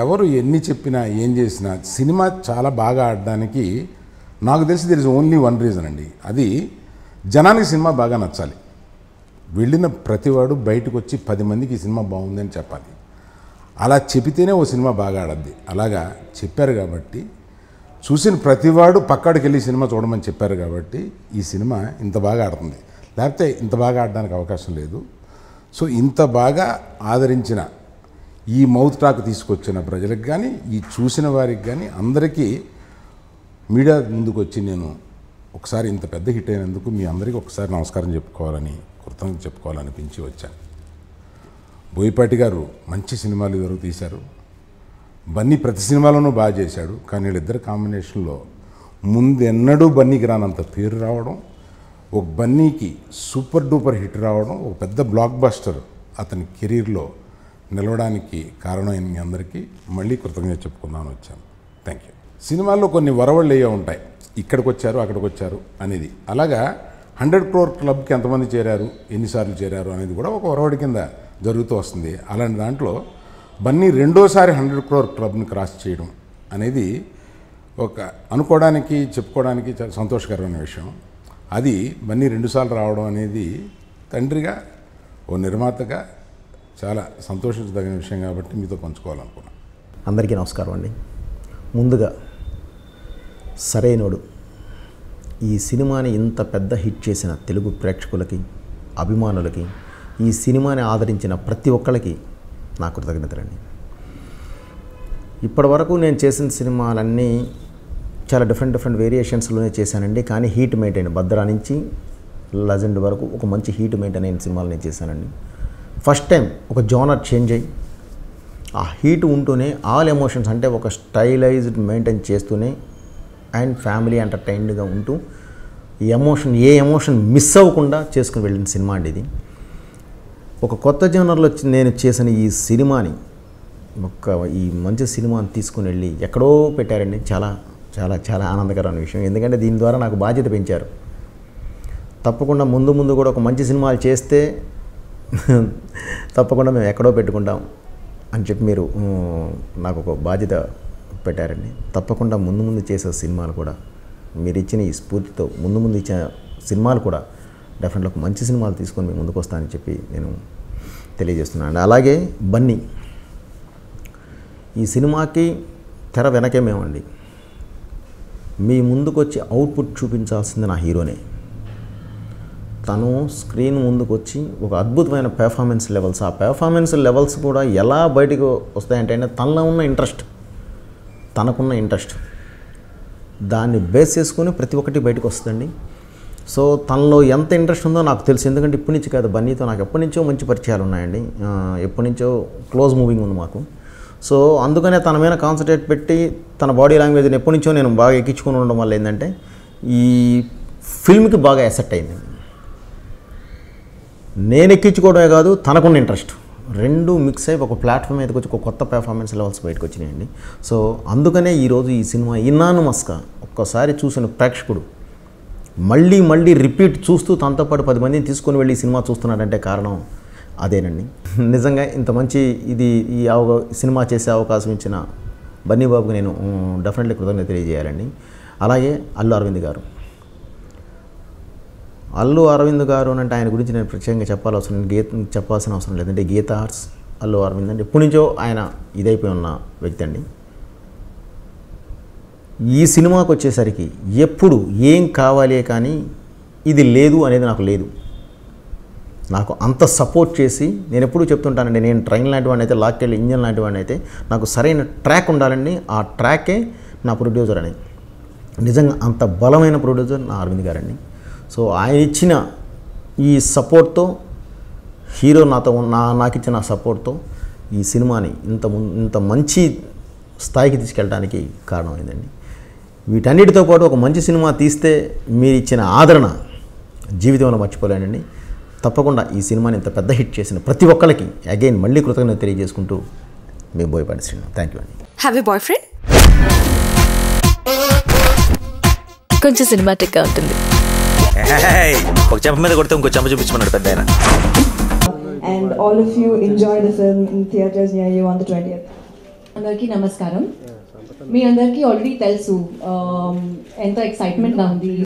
ఎవరు ఎన్ని చెప్పినా ఏం చేసినా సినిమా చాలా బాగా ఆడడానికి నాకు తెలిసి there is only one reason అండి. అది జనానికి సినిమా బాగా నచ్చాలి. వెళ్ళిన ప్రతివాడు బయటకు వచ్చి 10 మందికి ఈ సినిమా బాగుందని చెప్పాలి. అలా చెబితేనే ఓ సినిమా బాగా ఆడద్ది. అలాగా చెప్పారు కాబట్టి, చూసిన ప్రతివాడు పక్కడికి వెళ్ళి సినిమా చూడమని చెప్పారు కాబట్టి ఈ సినిమా ఇంత బాగా ఆడుతుంది. లేకపోతే ఇంత బాగా ఆడడానికి అవకాశం లేదు. సో ఇంత బాగా ఆదరించిన ఈ మౌత్ టాక్ తీసుకొచ్చిన ప్రజలకు కానీ, ఈ చూసిన వారికి కానీ అందరికీ మీడియా ముందుకు వచ్చి నేను ఒకసారి ఇంత పెద్ద హిట్ అయినందుకు మీ అందరికీ ఒకసారి నమస్కారం చెప్పుకోవాలని, కృతజ్ఞత చెప్పుకోవాలనిపించి వచ్చాను. బోయపాటి గారు మంచి సినిమాలు ఇదివరకు తీశారు. బన్నీ ప్రతి సినిమాలోనూ బాగా చేశాడు. కానీ వీళ్ళిద్దరు కాంబినేషన్లో ముందెన్నడూ బన్నీకి రానంత పేరు రావడం, ఒక బన్నీకి సూపర్ డూపర్ హిట్ రావడం, ఒక పెద్ద బ్లాక్ బస్టర్ అతని కెరీర్లో నిలవడానికి కారణమైన మీ అందరికీ మళ్ళీ కృతజ్ఞత చెప్పుకుందామని వచ్చాను. Thank you. సినిమాల్లో కొన్ని వరవళ్ళు అయ్యే ఉంటాయి, ఇక్కడికి వచ్చారు అక్కడికి వచ్చారు అనేది. అలాగా 100 crore క్లబ్కి ఎంతమంది చేరారు, ఎన్నిసార్లు చేరారు అనేది కూడా ఒక వరవడి కింద జరుగుతూ వస్తుంది. అలాంటి దాంట్లో బన్నీ రెండోసారి 100 crore క్లబ్ని క్రాస్ చేయడం అనేది ఒక అనుకోవడానికి చెప్పుకోవడానికి చాలా సంతోషకరమైన విషయం. అది బన్నీ 2 సార్లు రావడం అనేది తండ్రిగా ఓ నిర్మాతగా చాలా సంతోషించదగిన విషయం కాబట్టి మీతో పంచుకోవాలనుకున్నాను. అందరికీ నమస్కారం అండి. ముందుగా సరైనోడు ఈ సినిమాని ఇంత పెద్ద హిట్ చేసిన తెలుగు ప్రేక్షకులకి, అభిమానులకి, ఈ సినిమాని ఆదరించిన ప్రతి ఒక్కరికి నా కృతజ్ఞతలండి. ఇప్పటి వరకు నేను చేసిన సినిమాలన్నీ చాలా డిఫరెంట్ వేరియేషన్స్లోనే చేశానండి. కానీ హీట్ మెయింటైన్, భద్రా నుంచి లెజెండ్ వరకు ఒక మంచి హీట్ మెయింటైన్ అయిన సినిమాలు నేను చేశానండి. ఫస్ట్ టైం ఒక జోనర్ చేంజ్ అయ్యి ఆ హీట్ ఉంటూనే ఆల్ ఎమోషన్స్ అంటే ఒక స్టైలైజ్డ్ మెయింటైన్ చేస్తూనే అండ్ ఫ్యామిలీ ఎంటర్టైన్డ్గా ఉంటూ ఏ ఎమోషన్ మిస్ అవ్వకుండా చేసుకుని వెళ్ళిన సినిమా అండి ఇది. ఒక కొత్త జోనర్లో నేను చేసిన ఈ సినిమాని, ఈ మంచి సినిమాని తీసుకుని వెళ్ళి ఎక్కడో పెట్టారండి. చాలా చాలా చాలా ఆనందకరమైన విషయం. ఎందుకంటే దీని ద్వారా నాకు బాధ్యత పెంచారు. తప్పకుండా ముందు కూడా ఒక మంచి సినిమాలు చేస్తే తప్పకుండా మేము ఎక్కడో పెట్టుకుంటాం అని చెప్పి మీరు నాకు ఒక బాధ్యత పెట్టారండి. తప్పకుండా ముందు చేసే సినిమాలు కూడా మీరు ఇచ్చిన ఈ స్ఫూర్తితో ముందు ఇచ్చిన సినిమాలు కూడా డెఫినెట్గా ఒక మంచి సినిమాలు తీసుకొని మేము ముందుకు వస్తానని చెప్పి నేను తెలియజేస్తున్నాను. అలాగే బన్నీ ఈ సినిమాకి తెర వెనకే మేమండి. మీ ముందుకు వచ్చి అవుట్పుట్ చూపించాల్సింది నా హీరోనే. తను స్క్రీన్ ముందుకు వచ్చి ఒక అద్భుతమైన పెర్ఫార్మెన్స్ లెవెల్స్, ఆ పెర్ఫార్మెన్స్ లెవెల్స్ కూడా ఎలా బయటకు వస్తాయంటే తనలో ఉన్న ఇంట్రెస్ట్, తనకున్న ఇంట్రెస్ట్ దాన్ని బేస్ చేసుకుని ప్రతి ఒక్కటి బయటకు వస్తుందండి. సో తనలో ఎంత ఇంట్రెస్ట్ ఉందో నాకు తెలుసు. ఎందుకంటే ఇప్పటి నుంచి కాదు, బన్నీతో నాకు ఎప్పటి నుంచో మంచి పరిచయాలు ఉన్నాయండి. ఎప్పటి నుంచో క్లోజ్ మూవింగ్ ఉంది మాకు. సో అందుకనే తన మీద కాన్సన్ట్రేట్ పెట్టి తన బాడీ లాంగ్వేజ్ని ఎప్పటి నుంచో నేను బాగా ఎక్కించుకొని ఉండడం వల్ల ఏంటంటే ఈ ఫిల్మ్కి బాగా ఎసెట్ అయింది. నేను ఎక్కించుకోవడమే కాదు, తనకున్న ఇంట్రెస్ట్ రెండు మిక్స్ అయ్యి ఒక ప్లాట్ఫామ్ మీదకి వచ్చి ఒక కొత్త పెర్ఫార్మెన్స్ లెవెల్స్ బయటకు వచ్చినాయండి. సో అందుకనే ఈరోజు ఈ సినిమా ఇనానిమస్గా ఒక్కసారి చూసిన ప్రేక్షకుడు మళ్ళీ రిపీట్ చూస్తూ తనతో పాటు 10 మందిని తీసుకొని వెళ్ళి ఈ సినిమా చూస్తున్నాడంటే కారణం అదేనండి. నిజంగా ఇంత మంచి ఈ సినిమా చేసే అవకాశం ఇచ్చిన బన్నీ బాబుకి నేను డెఫినెట్లీ కృతజ్ఞత తెలియజేయాలండి. అలాగే అల్లు అరవింద్ గారు అంటే ఆయన గురించి నేను ప్రత్యేకంగా చెప్పాల్సిన అవసరం లేదంటే గీతా ఆర్ట్స్ అల్లు అరవింద్ అంటే ఎప్పటి నుంచో ఆయన ఇదైపోయి ఉన్న వ్యక్తి అండి. ఈ సినిమాకి వచ్చేసరికి ఎప్పుడు ఏం కావాలి కానీ ఇది లేదు అనేది నాకు లేదు. నాకు అంత సపోర్ట్ చేసి నేను ఎప్పుడూ చెప్తుంటానండి, నేను ట్రైన్ లాంటి వాడిని అయితే, లాక్కెళ్ళి ఇంజన్ లాంటి వాడిని అయితే నాకు సరైన ట్రాక్ ఉండాలండి. ఆ ట్రాకే నా ప్రొడ్యూసర్ అని. నిజంగా అంత బలమైన ప్రొడ్యూసర్ నా అరవింద్ గారండి. సో ఆయన ఇచ్చిన ఈ సపోర్ట్తో, హీరో నాకు ఇచ్చిన సపోర్ట్తో ఈ సినిమాని ఇంత మంచి స్థాయికి తీసుకెళ్ళడానికి కారణమైందండి. వీటన్నిటితో పాటు ఒక మంచి సినిమా తీస్తే మీరు ఇచ్చిన ఆదరణ జీవితంలో మర్చిపోలేనండి. తప్పకుండా ఈ సినిమాని ఇంత పెద్ద హిట్ చేసిన ప్రతి ఒక్కరికి అగైన్ మళ్ళీ కృతజ్ఞత తెలియజేసుకుంటూ మీ బోయపాటి శ్రీను. థ్యాంక్ యూ అండి. Have a boy friend? కొంచెం సినిమాటిక్గా ఉంటుంది. ఒక చెంప మీద కొడితే ఇంకో చెంప చూపించమన్నాడు పెద్ద ఆయన. And all of you enjoy the film in theaters near you on the 20th. అందరికీ నమస్కారం. మీ అందరికీ ఆల్రెడీ తెలుసు ఎంత ఎక్సైట్మెంట్గా ఉంది ఈ